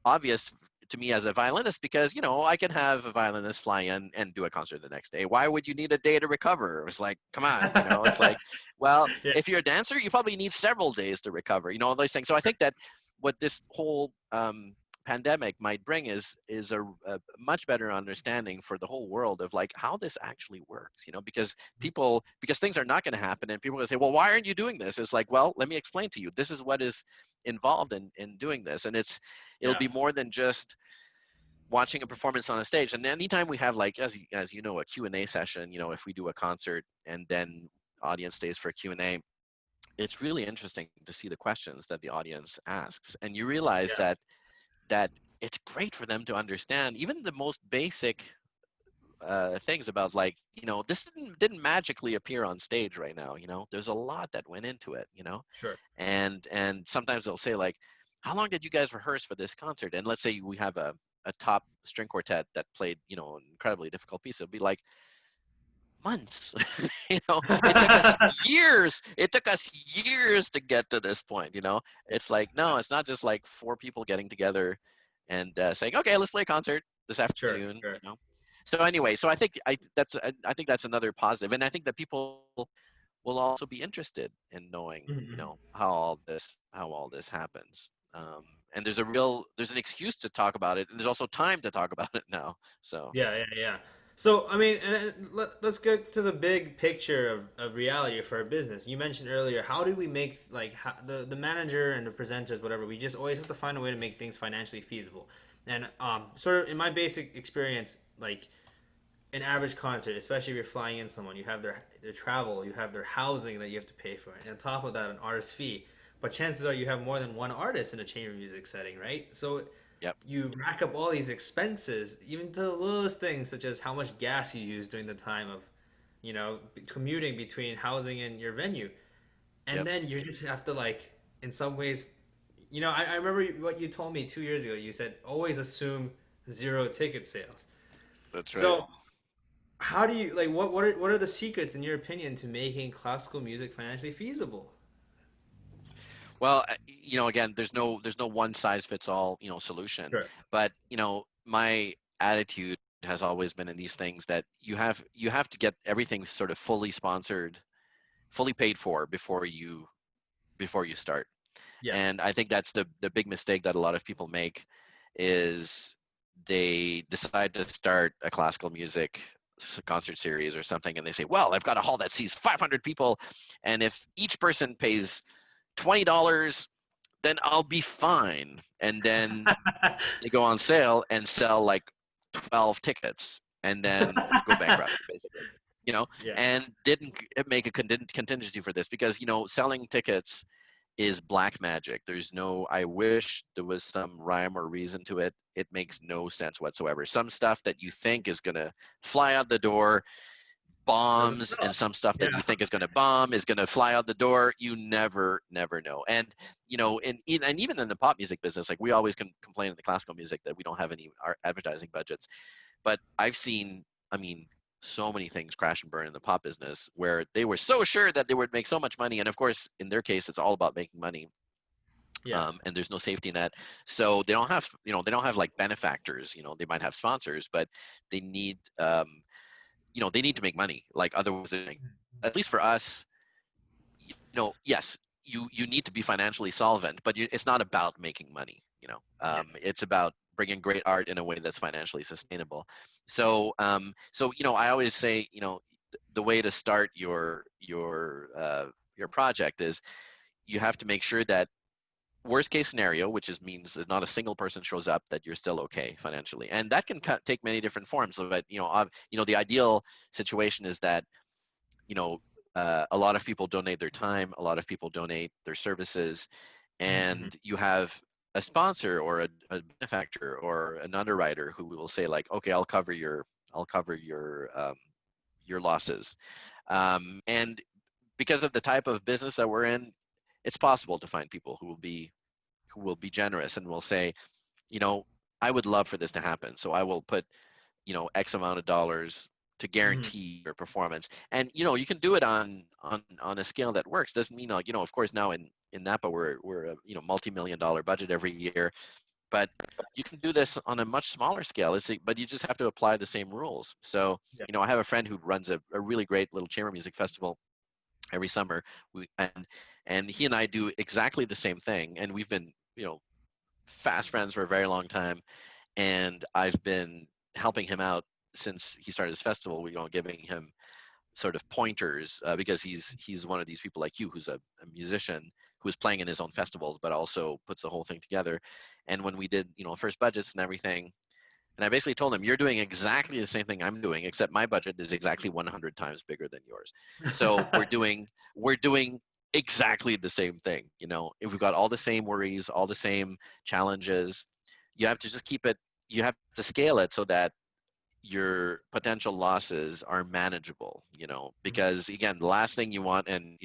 obvious to me as a violinist, because I can have a violinist fly in and do a concert the next day. Why would you need a day to recover? It was like, come on, it's like, well, Yeah. if you're a dancer, you probably need several days to recover, all those things. So I think that what this whole pandemic might bring is a much better understanding for the whole world of like how this actually works, because things are not going to happen, and people are going to say, well, why aren't you doing this? It's like, well, let me explain to you. This is what is involved in doing this, and it'll Yeah. be more than just watching a performance on a stage. And anytime we have, like, as you know, a Q&A session, if we do a concert and then audience stays for a Q&A, it's really interesting to see the questions that the audience asks, and you realize Yeah. that it's great for them to understand even the most basic things about, like, this didn't magically appear on stage right now. There's a lot that went into it. Sure. And sometimes they'll say, like, how long did you guys rehearse for this concert? And let's say we have a top string quartet that played, an incredibly difficult piece. It'd be like months. It took us years. It took us years to get to this point. It's like, no, it's not just like four people getting together and saying, okay, let's play a concert this Sure, afternoon. sure. So anyway, so I think that's another positive, and I think that people will also be interested in knowing, Mhm. how all this happens. And there's an excuse to talk about it, and there's also time to talk about it now. So Yeah, yeah, yeah. So, I mean, let's get to the big picture of reality for our business. You mentioned earlier, how do we make, like, the manager and the presenters, whatever, we just always have to find a way to make things financially feasible. And sort of in my basic experience, like an average concert, especially if you're flying in someone, you have their travel, you have their housing that you have to pay for, and on top of that, an artist fee. But chances are you have more than one artist in a chamber music setting, right? So yep, you rack up all these expenses, even to the littlest things, such as how much gas you use during the time of, commuting between housing and your venue. And yep, then you just have to, like, in some ways, I remember what you told me 2 years ago. You said always assume zero ticket sales. that's right. So how do you, like, what are the secrets in your opinion to making classical music financially feasible? Well, again, there's no one size fits all, solution. Sure. But my attitude has always been in these things that you have to get everything sort of fully sponsored, fully paid for before you start. Yeah. And I think that's the big mistake that a lot of people make is they decide to start a classical music concert series or something, and they say, well, I've got a hall that sees 500 people, and if each person pays $20, then I'll be fine. And then they go on sale and sell like 12 tickets and then go bankrupt, basically. Yeah. And didn't make a contingency for this because, selling tickets is black magic. There's no, I wish there was some rhyme or reason to it. It makes no sense whatsoever. Some stuff that you think is going to fly out the door Doesn't bombs, sell. and some stuff that Yeah. you think is going to bomb is going to fly out the door. You never know. And and even in the pop music business, like we always complain in the classical music that we don't have any advertising budgets, but I've seen, I mean, so many things crash and burn in the pop business where they were so sure that they would make so much money, and of course in their case it's all about making money. Yeah. And there's no safety net, so they don't have like benefactors. They might have sponsors, but they need they need to make money, like otherwise at least for us, yes, you need to be financially solvent, but it's not about making money. Yeah. It's about bringing great art in a way that's financially sustainable. So I always say, the way to start your project is you have to make sure that worst case scenario, which means that not a single person shows up, that you're still okay financially, and that can take many different forms. But the ideal situation is that you know a lot of people donate their time, a lot of people donate their services, Mhm. and you have a sponsor or a benefactor or an underwriter who will say like, okay, I'll cover your losses. And because of the type of business that we're in, it's possible to find people who will be generous and will say, you know, I would love for this to happen. So I will put, X amount of dollars to Mhm. guarantee your performance. And you can do it on a scale that works. Doesn't mean like, of course now in Napa we're a multi-million-dollar budget every year, but you can do this on a much smaller scale. But you just have to apply the same rules. So, Yeah. I have a friend who runs a really great little chamber music festival every summer. And he and I do exactly the same thing. And we've been, fast friends for a very long time, and I've been helping him out since he started his festival. Giving him sort of pointers because he's one of these people like you who's a musician who's playing in his own festivals, but also puts the whole thing together. And when we did, first budgets and everything, and I basically told him, you're doing exactly the same thing I'm doing, except my budget is exactly 100 times bigger than yours. So we're doing exactly the same thing. If we've got all the same worries, all the same challenges, you have to just keep it. You have to scale it so that your potential losses are manageable. Mhm. Because again, the last thing you want, and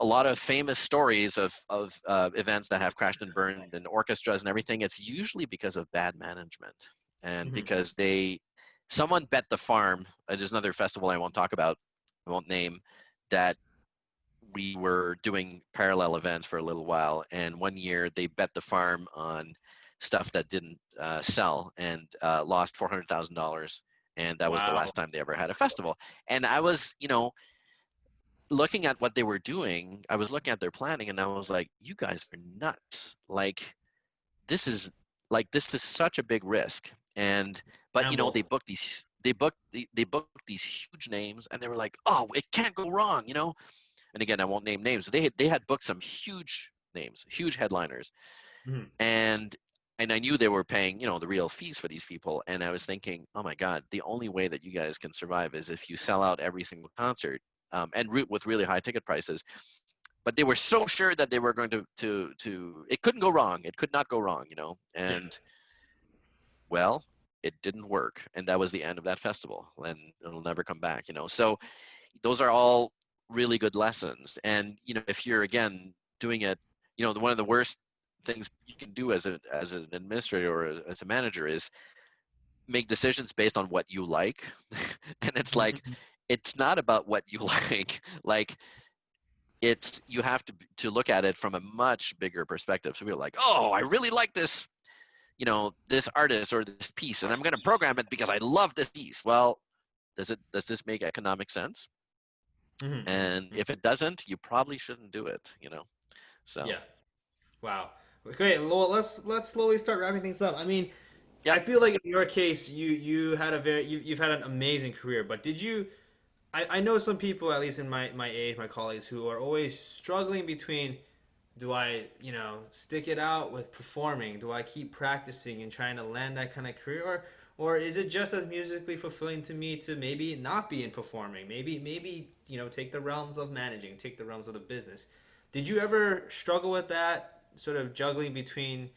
a lot of famous stories of events that have crashed and burned and orchestras and everything. It's usually because of bad management and Hmm. because someone bet the farm. There's another festival I won't talk about, I won't name, that we were doing parallel events for a little while, and one year they bet the farm on stuff that didn't sell and lost $400,000, and that was the Wow. last time they ever had a festival. And I was, looking at what they were doing, I was looking at their planning, and I was like, "You guys are nuts! This is this is such a big risk." And but Gamble. they booked these huge names, and they were like, "Oh, it can't go wrong," And again, I won't name names. They had booked some huge names, huge headliners, Hmm. and I knew they were paying, the real fees for these people. And I was thinking, oh my God, the only way that you guys can survive is if you sell out every single concert, with really high ticket prices. But they were so sure that they were going to it couldn't go wrong. It could not go wrong. Yeah. And well, it didn't work, and that was the end of that festival, and it'll never come back. So those are all really good lessons. And if you're again doing it, one of the worst things you can do as an administrator or as a manager is make decisions based on what you like. And it's like, it's not about what you like it's, you have to look at it from a much bigger perspective. So we're like, oh, I really like this artist or this piece, and I'm going to program it because I love this piece. Well, does this make economic sense? Hmm. And if it doesn't, you probably shouldn't do it. So Yeah. Wow. Okay, well, let's slowly start wrapping things up. I mean, yeah. I feel like in your case, you've had an amazing career, but I know some people, at least in my age, my colleagues, who are always struggling between, do I, stick it out with performing? Do I keep practicing and trying to land that kind of career, or is it just as musically fulfilling to me to maybe not be in performing? Maybe, take the realms of managing, take the realms of the business. Did you ever struggle with that sort of juggling between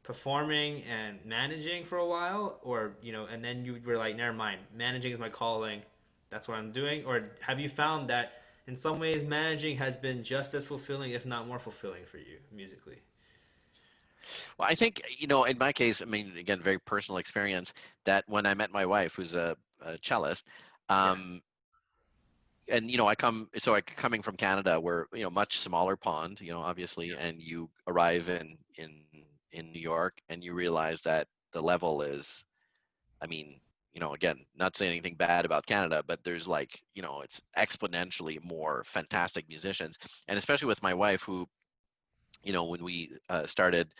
performing and managing for a while, or and then you were like, never mind, managing is my calling, that's what I'm doing? Or have you found that in some ways managing has been just as fulfilling, if not more fulfilling for you musically? Well, I think, in my case, I mean, again, very personal experience, that when I met my wife, who's a cellist, Yeah. um, and coming from Canada, we're much smaller pond, obviously, and you arrive in New York, and you realize that the level is, I mean, again, not saying anything bad about Canada, but there's it's exponentially more fantastic musicians. And especially with my wife, who, when we started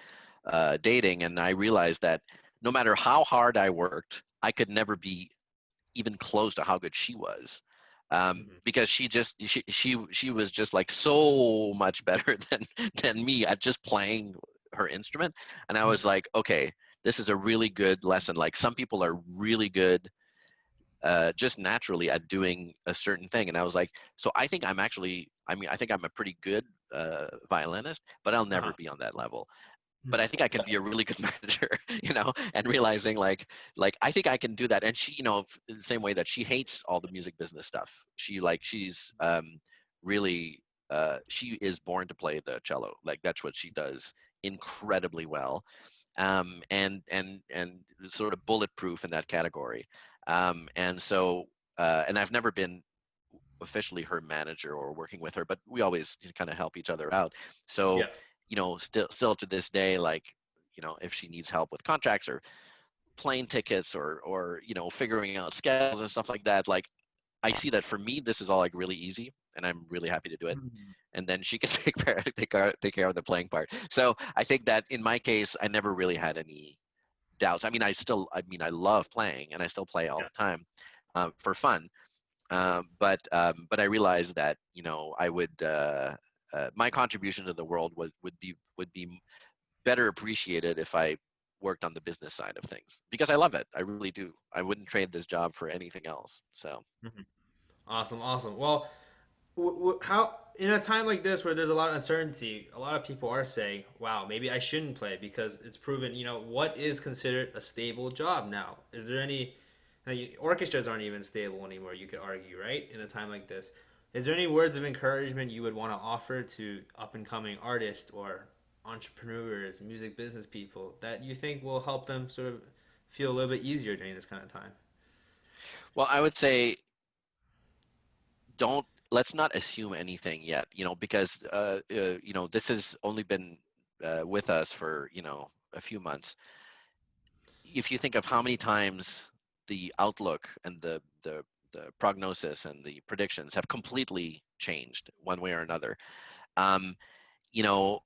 dating, and I realized that no matter how hard I worked, I could never be even close to how good she was. Hmm. Because she was just like so much better than me at just playing her instrument. And I was Hmm. like, okay, this is a really good lesson. Like, some people are really good just naturally at doing a certain thing. And I was like, so I think I think I'm a pretty good violinist, but I'll never Uh-huh. be on that level. But I Hmm. think I can be a really good manager, and realizing like I think I can do that. And she, in the same way that she hates all the music business stuff, she's really she is born to play the cello. Like, that's what she does incredibly well, and sort of bulletproof in that category. And so, and I've never been officially her manager or working with her, but we always kind of help each other out. So, Yeah. still to this day, like, if she needs help with contracts or plane tickets or figuring out schedules and stuff like that, like, I see that for me, this is all like really easy, and I'm really happy to do it. Mhm. And then she can take care of the playing part. So I think that in my case, I never really had any doubts. I love playing, and I still play all Yeah. the time for fun. But I realized that I would my contribution to the world would be better appreciated if I worked on the business side of things, because I love it. I really do. I wouldn't trade this job for anything else. So Mhm. Awesome, awesome. Well, how in a time like this where there's a lot of uncertainty, a lot of people are saying, "Wow, maybe I shouldn't play because it's proven, what is considered a stable job now." Is there any orchestras aren't even stable anymore, you could argue, right? In a time like this. Is there any words of encouragement you would want to offer to up and coming artists or entrepreneurs, music business people that you think will help them sort of feel a little bit easier during this kind of time? Well, I would say don't let's not assume anything yet, because this has only been with us for a few months. If you think of how many times the outlook and the prognosis and the predictions have completely changed one way or another, um, you know,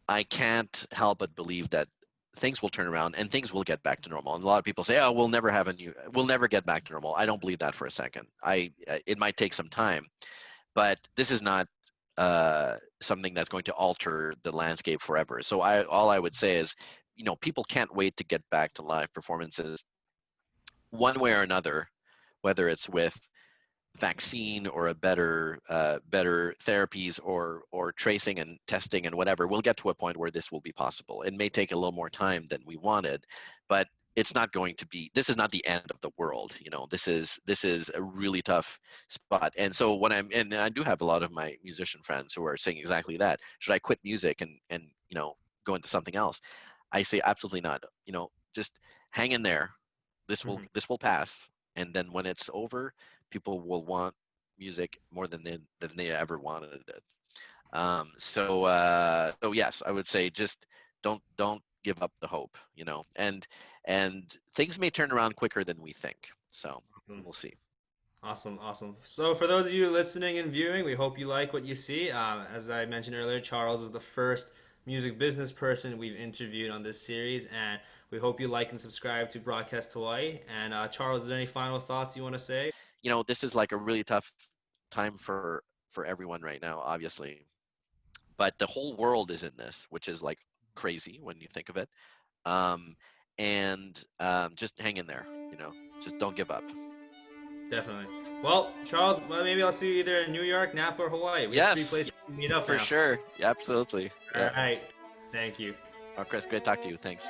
I can't help but believe that things will turn around and things will get back to normal. And a lot of people say, "Oh, we'll never get back to normal." I don't believe that for a second. It might take some time, but this is not something that's going to alter the landscape forever. So all I would say is, people can't wait to get back to live performances one way or another, whether it's with vaccine or a better therapies or tracing and testing and whatever. We'll get to a point where this will be possible. It may take a little more time than we wanted, but it's not going to be. This is not the end of the world. This is a really tough spot. And so and I do have a lot of my musician friends who are saying exactly that. Should I quit music and go into something else? I say absolutely not. Just hang in there. This will pass, and then when it's over, people will want music more than they ever wanted it. So yes, I would say just don't give up the hope, and things may turn around quicker than we think. So Mhm. we'll see. Awesome, awesome. So for those of you listening and viewing, we hope you like what you see. As I mentioned earlier, Charles is the first music business person we've interviewed on this series, and we hope you like and subscribe to Broadcast Hawaii. And Charles, is there any final thoughts you want to say? This is like a really tough time for everyone right now, obviously, but the whole world is in this, which is like crazy when you think of it. Um, and just hang in there, just don't give up. Definitely. Well, Charles, well, maybe I'll see you either in New York, Napa, or Hawaii. We have three Yes, places to meet up for now. sure. Yeah, absolutely. All Yeah. right. Thank you. Oh, Chris, great to talk to you. Thanks.